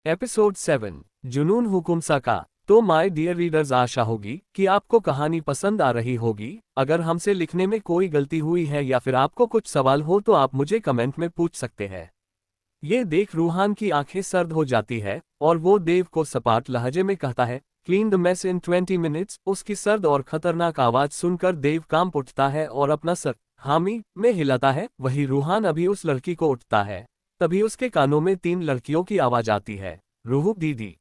Episode 7 जुनून हुकुम सा का। तो माय डियर रीडर्स, आशा होगी कि आपको कहानी पसंद आ रही होगी। अगर हमसे लिखने में कोई गलती हुई है या फिर आपको कुछ सवाल हो तो आप मुझे कमेंट में पूछ सकते हैं। ये देख रूहान की आंखें सर्द हो जाती है और वो देव को सपाट लहजे में कहता है, clean the mess in 20 minutes. उसकी सर्द और खतरनाक आवाज सुनकर देव कांप उठता है और अपना सर हामी में हिलाता है। वही रूहान अभी उस लड़की को उठता है, तभी उसके कानों में 3 लड़कियों की आवाज आती है, रूह दीदी।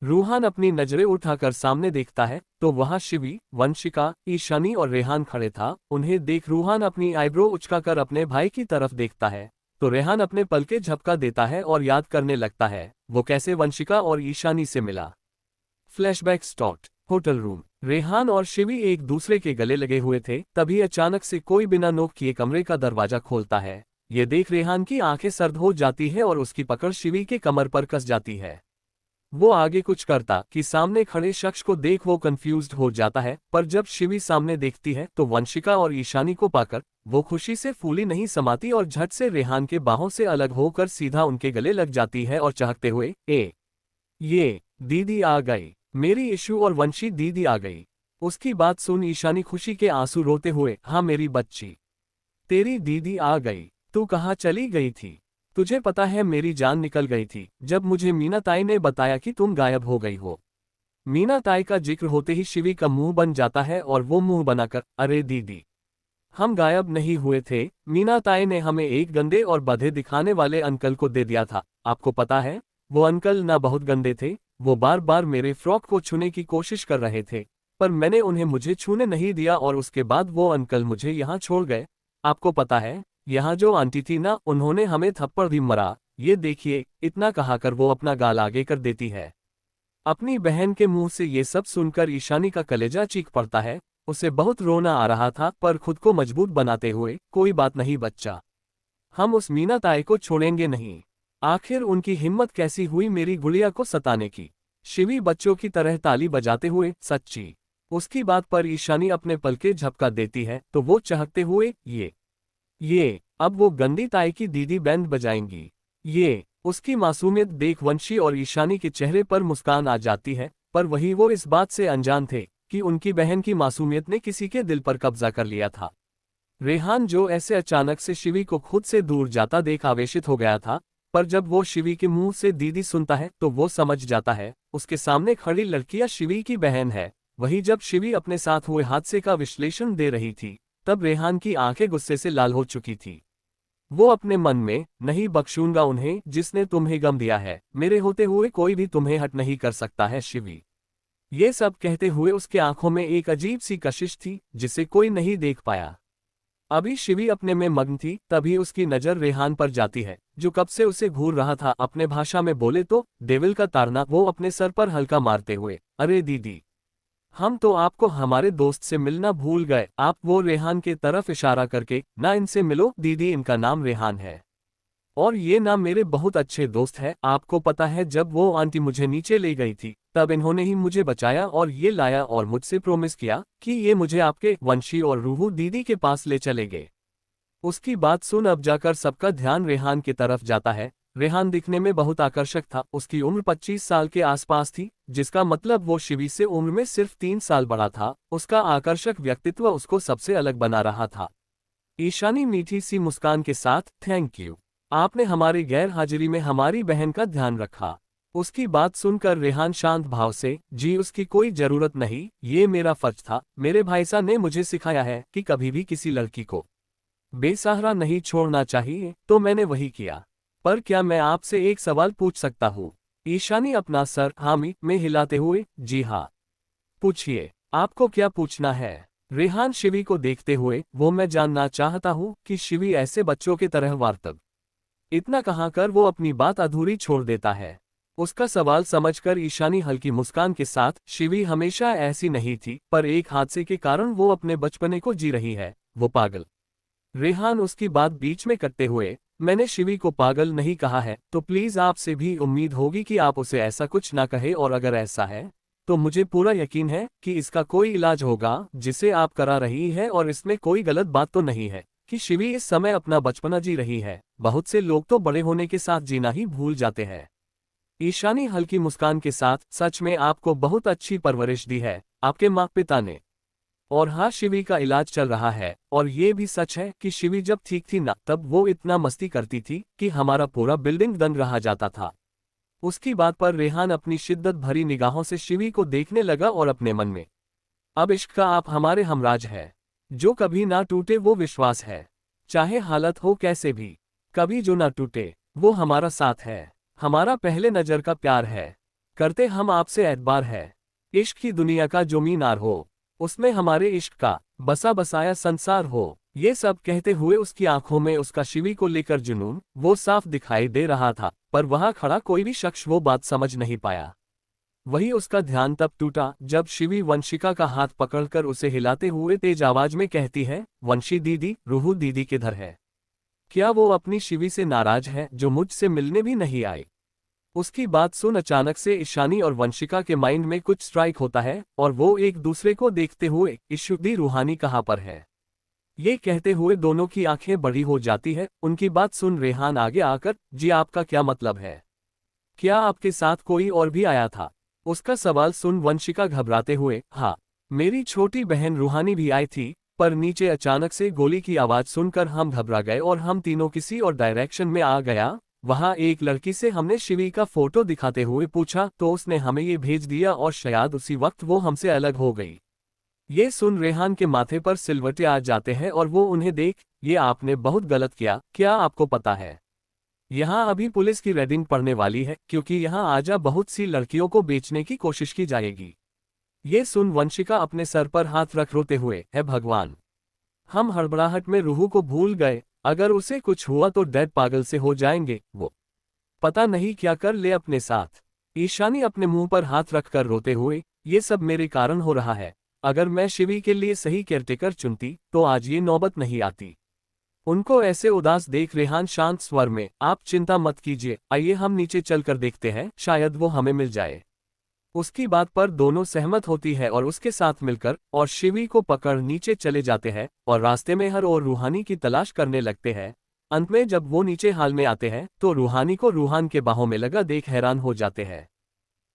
रूहान अपनी नजरें उठाकर सामने देखता है तो वहां शिवी, वंशिका, ईशानी और रेहान खड़े था। उन्हें देख रूहान अपनी आईब्रो उचकाकर अपने भाई की तरफ देखता है तो रेहान अपने पलके झपका देता है और याद करने लगता है वो कैसे वंशिका और ईशानी से मिला। Flashback start. Hotel room. Rehan और शिवी एक दूसरे के गले लगे हुए थे, तभी अचानक से कोई बिना नोक किए कमरे का दरवाजा खोलता है। ये देख रेहान की आंखें सर्द हो जाती है और उसकी पकड़ शिवी के कमर पर कस जाती है। वो आगे कुछ करता कि सामने खड़े शख्स को देख वो कंफ्यूज्ड हो जाता है, पर जब शिवी सामने देखती है तो वंशिका और ईशानी को पाकर वो खुशी से फूली नहीं समाती और झट से रेहान के बाहों से अलग होकर सीधा उनके गले लग जाती है और चहकते हुए, ये दीदी आ गई, मेरी इशू और वंशी दीदी आ गई। उसकी बात सुन ईशानी खुशी के आंसू रोते हुए, हाँ मेरी बच्ची, तेरी दीदी आ गई। तू कहाँ चली गई थी? तुझे पता है मेरी जान निकल गई थी जब मुझे मीना ताई ने बताया कि तुम गायब हो गई हो। मीना ताई का जिक्र होते ही शिवी का मुंह बन जाता है और वो मुंह बनाकर, अरे दीदी, हम गायब नहीं हुए थे। मीना ताई ने हमें एक गंदे और बधे दिखाने वाले अंकल को दे दिया था। आपको पता है वो अंकल ना बहुत गंदे थे, वो बार बार मेरे फ्रॉक को छूने की कोशिश कर रहे थे, पर मैंने उन्हें मुझे छूने नहीं दिया और उसके बाद वो अंकल मुझे यहाँ छोड़ गए। आपको पता है यहाँ जो आंटी थी ना, उन्होंने हमें थप्पड़ भी मरा। ये देखिए, इतना कहाकर वो अपना गाल आगे कर देती है। अपनी बहन के मुंह से ये सब सुनकर ईशानी का कलेजा चीख पड़ता है। उसे बहुत रोना आ रहा था पर खुद को मजबूत बनाते हुए, कोई बात नहीं बच्चा, हम उस मीना ताई को छोड़ेंगे नहीं। आखिर उनकी हिम्मत कैसी हुई मेरी गुड़िया को सताने की। शिवी बच्चों की तरह ताली बजाते हुए, सच्ची। उसकी बात पर ईशानी अपने पलके झपका देती है तो वो चहकते हुए, ये अब वो गंदी ताई की दीदी बैंड बजाएंगी। ये उसकी मासूमियत देख वंशी और ईशानी के चेहरे पर मुस्कान आ जाती है, पर वही वो इस बात से अनजान थे कि उनकी बहन की मासूमियत ने किसी के दिल पर कब्जा कर लिया था। रेहान जो ऐसे अचानक से शिवी को खुद से दूर जाता देख आवेशित हो गया था, पर जब वो शिवी के मुंह से दीदी सुनता है तो वो समझ जाता है उसके सामने खड़ी लड़कियां शिवी की बहन है। वही जब शिवी अपने साथ हुए हादसे का विश्लेषण दे रही थी तब रेहान की आंखें गुस्से से लाल हो चुकी थी। वो अपने मन में, नहीं बख्शूंगा उन्हें जिसने तुम्हें गम दिया है, मेरे होते हुए कोई भी तुम्हें हट नहीं कर सकता है शिवी। ये सब कहते हुए उसके आंखों में एक अजीब सी कशिश थी जिसे कोई नहीं देख पाया। अभी शिवी अपने में मग्न थी, तभी उसकी नजर रेहान पर जाती है जो कब से उसे घूर रहा था। अपने भाषा में बोले तो डेविल का तारना। वो अपने सर पर हल्का मारते हुए, अरे दीदी, हम तो आपको हमारे दोस्त से मिलना भूल गए। आप, वो रेहान के तरफ इशारा करके, ना इनसे मिलो दीदी, इनका नाम रेहान है और ये नाम मेरे बहुत अच्छे दोस्त है। आपको पता है जब वो आंटी मुझे नीचे ले गई थी तब इन्होंने ही मुझे बचाया और ये लाया और मुझसे प्रॉमिस किया कि ये मुझे आपके वंशी और रूहू दीदी के पास ले चलेंगे। उसकी बात सुन अब जाकर सबका ध्यान रेहान की तरफ जाता है। रेहान दिखने में बहुत आकर्षक था। उसकी उम्र 25 साल के आसपास थी, जिसका मतलब वो शिवी से उम्र में सिर्फ 3 साल बड़ा था। उसका आकर्षक व्यक्तित्व उसको सबसे अलग बना रहा था। ईशानी मीठी सी मुस्कान के साथ, थैंक यू, आपने हमारी गैर हाजिरी में हमारी बहन का ध्यान रखा। उसकी बात सुनकर रेहान शांत भाव से, जी उसकी कोई जरूरत नहीं, ये मेरा फर्ज था। मेरे भाईसा ने मुझे सिखाया है कि कभी भी किसी लड़की को बेसहारा नहीं छोड़ना चाहिए, तो मैंने वही किया। पर क्या मैं आपसे एक सवाल पूछ सकता हूँ? ईशानी अपना सर हामी में हिलाते हुए, जी हाँ, पूछिए, आपको क्या पूछना है? रेहान शिवी को देखते हुए, वो मैं जानना चाहता हूँ कि शिवी ऐसे बच्चों की तरह वार्तक। इतना कहाकर वो अपनी बात अधूरी छोड़ देता है। उसका सवाल समझकर ईशानी हल्की मुस्कान के साथ, शिवी हमेशा ऐसी नहीं थी, पर एक हादसे के कारण वो अपने बचपने को जी रही है, वो पागल। रेहान उसकी बात बीच में करते हुए, मैंने शिवी को पागल नहीं कहा है, तो प्लीज आपसे भी उम्मीद होगी कि आप उसे ऐसा कुछ ना कहे, और अगर ऐसा है तो मुझे पूरा यकीन है कि इसका कोई इलाज होगा जिसे आप करा रही है, और इसमें कोई गलत बात तो नहीं है कि शिवी इस समय अपना बचपना जी रही है। बहुत से लोग तो बड़े होने के साथ जीना ही भूल जाते हैं। ईशानी हल्की मुस्कान के साथ, सच में आपको बहुत अच्छी परवरिश दी है आपके माँ पिता ने। और हाँ, शिवी का इलाज चल रहा है, और ये भी सच है कि शिवी जब ठीक थी ना, तब वो इतना मस्ती करती थी कि हमारा पूरा बिल्डिंग दंग रहा जाता था। उसकी बात पर रेहान अपनी शिद्दत भरी निगाहों से शिवी को देखने लगा और अपने मन में, अब इश्क का आप हमारे हमराज है, जो कभी ना टूटे वो विश्वास है, चाहे हालत हो कैसे भी, कभी जो ना टूटे वो हमारा साथ है, हमारा पहले नजर का प्यार है, करते हम आपसे एतबार है, इश्क की दुनिया का जो मीनार हो, उसमें हमारे इश्क का बसा बसाया संसार हो। ये सब कहते हुए उसकी आंखों में उसका शिवी को लेकर जुनून वो साफ दिखाई दे रहा था, पर वहां खड़ा कोई भी शख्स वो बात समझ नहीं पाया। वही उसका ध्यान तब टूटा जब शिवी वंशिका का हाथ पकड़कर उसे हिलाते हुए तेज आवाज में कहती है, वंशी दीदी, रूहू दीदी किधर है? क्या वो अपनी शिवी से नाराज है जो मुझसे मिलने भी नहीं आई? उसकी बात सुन अचानक से ईशानी और वंशिका के माइंड में कुछ स्ट्राइक होता है और वो एक दूसरे को देखते हुए, इशुद्दी रूहानी कहाँ पर है? ये कहते हुए दोनों की आंखें बड़ी हो जाती है। उनकी बात सुन रेहान आगे आकर, जी आपका क्या मतलब है? क्या आपके साथ कोई और भी आया था? उसका सवाल सुन वंशिका घबराते हुए, हाँ, मेरी छोटी बहन रूहानी भी आई थी, पर नीचे अचानक से गोली की आवाज सुनकर हम घबरा गए और हम तीनों किसी और डायरेक्शन में आ गया। वहां एक लड़की से हमने शिवी का फोटो दिखाते हुए पूछा तो उसने हमें ये भेज दिया और शायद उसी वक्त वो हमसे अलग हो गई। ये सुन रेहान के माथे पर सिलवटे आ जाते हैं और वो उन्हें देख, ये आपने बहुत गलत किया, क्या आपको पता है यहाँ अभी पुलिस की रेडिंग पड़ने वाली है, क्योंकि यहाँ आजा बहुत सी लड़कियों को बेचने की कोशिश की जाएगी। ये सुन वंशिका अपने सर पर हाथ रख रोते हुए, है भगवान, हम हड़बड़ाहट में रूहू को भूल गए, अगर उसे कुछ हुआ तो डेड पागल से हो जाएंगे, वो पता नहीं क्या कर ले अपने साथ। ईशानी अपने मुंह पर हाथ रखकर रोते हुए, ये सब मेरे कारण हो रहा है, अगर मैं शिवी के लिए सही केयरटेकर चुनती तो आज ये नौबत नहीं आती। उनको ऐसे उदास देख रेहान शांत स्वर में, आप चिंता मत कीजिए, आइए हम नीचे चलकर देखते हैं, शायद वो हमें मिल जाए। उसकी बात पर दोनों सहमत होती है और उसके साथ मिलकर और शिवी को पकड़ नीचे चले जाते हैं और रास्ते में हर और रूहानी की तलाश करने लगते हैं। अंत में जब वो नीचे हाल में आते हैं तो रूहानी को रूहान के बाहों में लगा देख हैरान हो जाते हैं।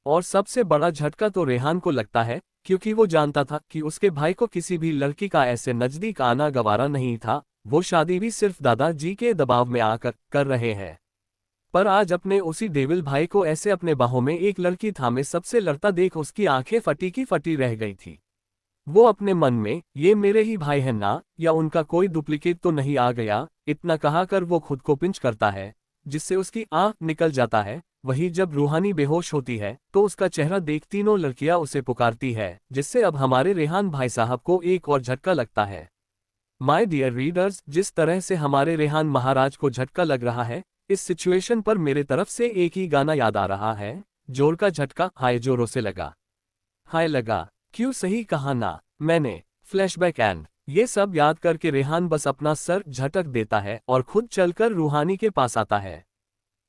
और सबसे बड़ा झटका तो रेहान को लगता है, क्योंकि वो जानता था कि उसके भाई को किसी भी लड़की का ऐसे नजदीक आना गवारा नहीं था, वो शादी भी सिर्फ दादाजी के दबाव में आकर कर रहे हैं। पर आज अपने उसी डेविल भाई को ऐसे अपने बाहों में एक लड़की थामे सबसे लड़ता देख उसकी आंखें फटी की फटी रह गई थी। वो अपने मन में, ये मेरे ही भाई हैं ना, या उनका कोई डुप्लीकेट तो नहीं आ गया, इतना कहाकर वो खुद को पिंच करता है, जिससे उसकी आंख निकल जाता है। वही जब रूहानी बेहोश होती है तो उसका चेहरा देख तीनों लड़कियां उसे पुकारती है, जिससे अब हमारे रेहान भाई साहब को एक और झटका लगता है। माय डियर रीडर्स, जिस तरह से हमारे रेहान महाराज को झटका लग रहा है, इस सिचुएशन पर मेरे तरफ से एक ही गाना याद आ रहा है, जोर का झटका, हाय जोरों से लगा, हाय लगा, क्यों सही कहा ना मैंने, फ्लैशबैक एंड ये सब याद करके रेहान बस अपना सर झटक देता है और खुद चलकर रूहानी के पास आता है।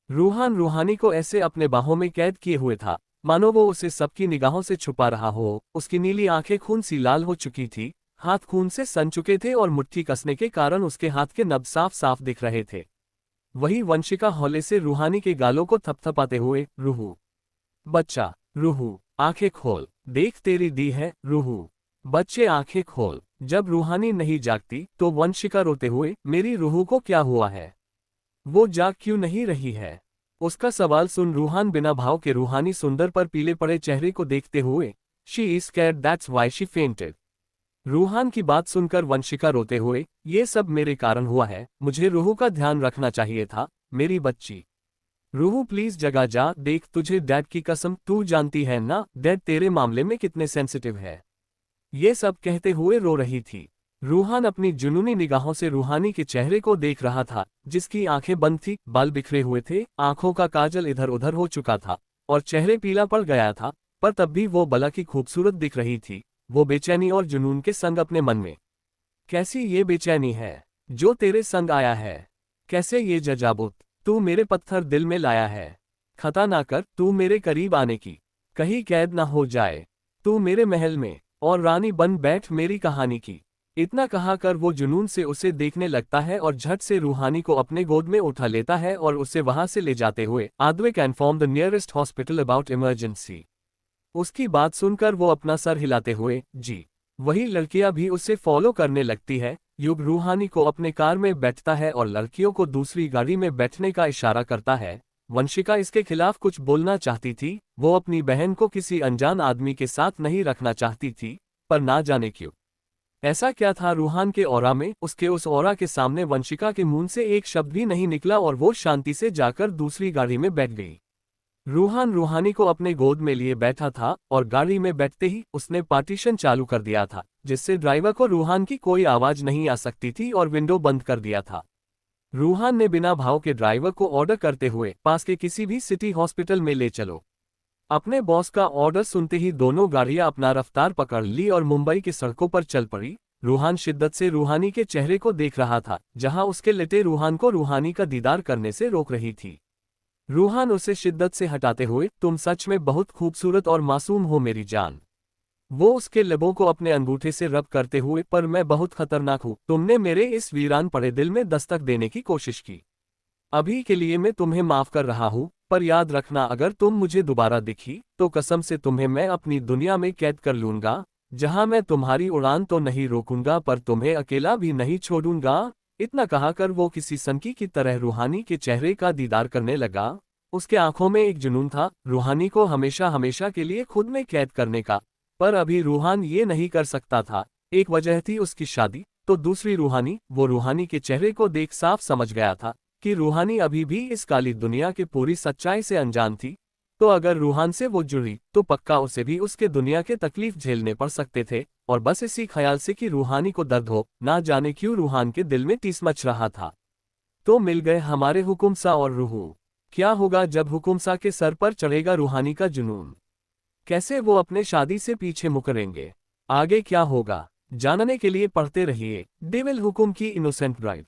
रूहान रूहानी को ऐसे अपने बाहों में कैद किए हुए था, मानो वो उसे सबकी निगाहों से छुपा रहा हो। उसकी नीली आंखें खून सी लाल हो चुकी थी, हाथ खून से सन चुके थे और मुट्ठी कसने के कारण उसके हाथ के नब्ज साफ साफ दिख रहे थे। वही वंशिका हौले से रूहानी के गालों को थपथपाते हुए, रूहू बच्चा, रूहू आंखें खोल, देख तेरी दी है रूहू, बच्चे आंखें खोल। जब रूहानी नहीं जागती तो वंशिका रोते हुए, मेरी रूहू को क्या हुआ है, वो जाग क्यों नहीं रही है? उसका सवाल सुन रूहान बिना भाव के रूहानी सुंदर पर पीले पड़े चेहरे को देखते हुए, she is scared that's why she fainted. Ruhan की बात सुनकर वंशिका रोते हुए, ये सब मेरे कारण हुआ है, मुझे रूहू का ध्यान रखना चाहिए था, मेरी बच्ची। रूहू प्लीज जगा जा, देख तुझे डैड की कसम, तू जानती है ना डैड तेरे मामले में कितने सेंसिटिव है। ये सब कहते हुए रो रही थी। रूहान अपनी जुनूनी निगाहों से रूहानी के चेहरे को देख रहा था, जिसकी आंखें बंद थी, बाल बिखरे हुए थे, आंखों का काजल इधर उधर हो चुका था और चेहरे पीला पड़ गया था, पर तब भी वो भला की खूबसूरत दिख रही थी। वो बेचैनी और जुनून के संग अपने मन में, कैसी ये बेचैनी है जो तेरे संग आया है, कैसे ये जजाबुत तू मेरे पत्थर दिल में लाया है, खता ना कर तू मेरे करीब आने की, कहीं कैद ना हो जाए तू मेरे महल में और रानी बन बैठ मेरी कहानी की। इतना कहाकर वो जुनून से उसे देखने लगता है और झट से रूहानी को अपने गोद में उठा लेता है और उसे वहां से ले जाते हुए आद्वे can inform the nearest hospital about emergency. उसकी बात सुनकर वो अपना सर हिलाते हुए जी। वही लड़कियां भी उसे फॉलो करने लगती है। युग रूहानी को अपने कार में बैठता है और लड़कियों को दूसरी गाड़ी में बैठने का इशारा करता है। वंशिका इसके खिलाफ कुछ बोलना चाहती थी, वो अपनी बहन को किसी अनजान आदमी के साथ नहीं रखना चाहती थी, पर ना जाने क्यों ऐसा क्या था रूहान के ऑरा में। उसके उस ऑरा के सामने वंशिका के मुंह से एक शब्द भी नहीं निकला और वो शांति से जाकर दूसरी गाड़ी में बैठ गई। रूहान रूहानी को अपने गोद में लिए बैठा था और गाड़ी में बैठते ही उसने पार्टीशन चालू कर दिया था, जिससे ड्राइवर को रूहान की कोई आवाज नहीं आ सकती थी, और विंडो बंद कर दिया था। रूहान ने बिना भाव के ड्राइवर को ऑर्डर करते हुए पास के किसी भी सिटी हॉस्पिटल में ले चलो। अपने बॉस का ऑर्डर सुनते ही दोनों गाड़ियां अपना रफ्तार पकड़ ली और मुंबई की सड़कों पर चल पड़ी। रूहान शिद्दत से रूहानी के चेहरे को देख रहा था, जहां उसके लेटे रूहान को रूहानी का दीदार करने से रोक रही थी। रूहान उसे शिद्दत से हटाते हुए, तुम सच में बहुत खूबसूरत और मासूम हो मेरी जान। वो उसके लबों को अपने अंगूठे से रब करते हुए, पर मैं बहुत खतरनाक हूँ, तुमने मेरे इस वीरान पड़े दिल में दस्तक देने की कोशिश की। अभी के लिए मैं तुम्हें माफ कर रहा हूँ, पर याद रखना अगर तुम मुझे दोबारा दिखी तो कसम से तुम्हें मैं अपनी दुनिया में कैद कर लूंगा, जहां मैं तुम्हारी उड़ान तो नहीं रोकूंगा पर तुम्हें अकेला भी नहीं छोड़ूंगा। इतना कहाकर वो किसी सनकी की तरह रूहानी के चेहरे का दीदार करने लगा। उसके आंखों में एक जुनून था, रूहानी को हमेशा हमेशा के लिए खुद में कैद करने का। पर अभी रूहान ये नहीं कर सकता था। एक वजह थी उसकी शादी, तो दूसरी रूहानी। वो रूहानी के चेहरे को देख साफ समझ गया था कि रूहानी अभी भी इस काली दुनिया के पूरी सच्चाई से अनजान थी। तो अगर रूहान से वो जुड़ी तो पक्का उसे भी उसके दुनिया के तकलीफ झेलने पड़ सकते थे। और बस इसी ख्याल से कि रूहानी को दर्द हो, ना जाने क्यों रूहान के दिल में टीस मच रहा था। तो मिल गए हमारे हुकुमसा और रूहू। क्या होगा जब हुकुमसा के सर पर चढ़ेगा रूहानी का जुनून? कैसे वो अपने शादी से पीछे मुकरेंगे? आगे क्या होगा जानने के लिए पढ़ते रहिए डेविल हुकुम की इनोसेंट ब्राइड।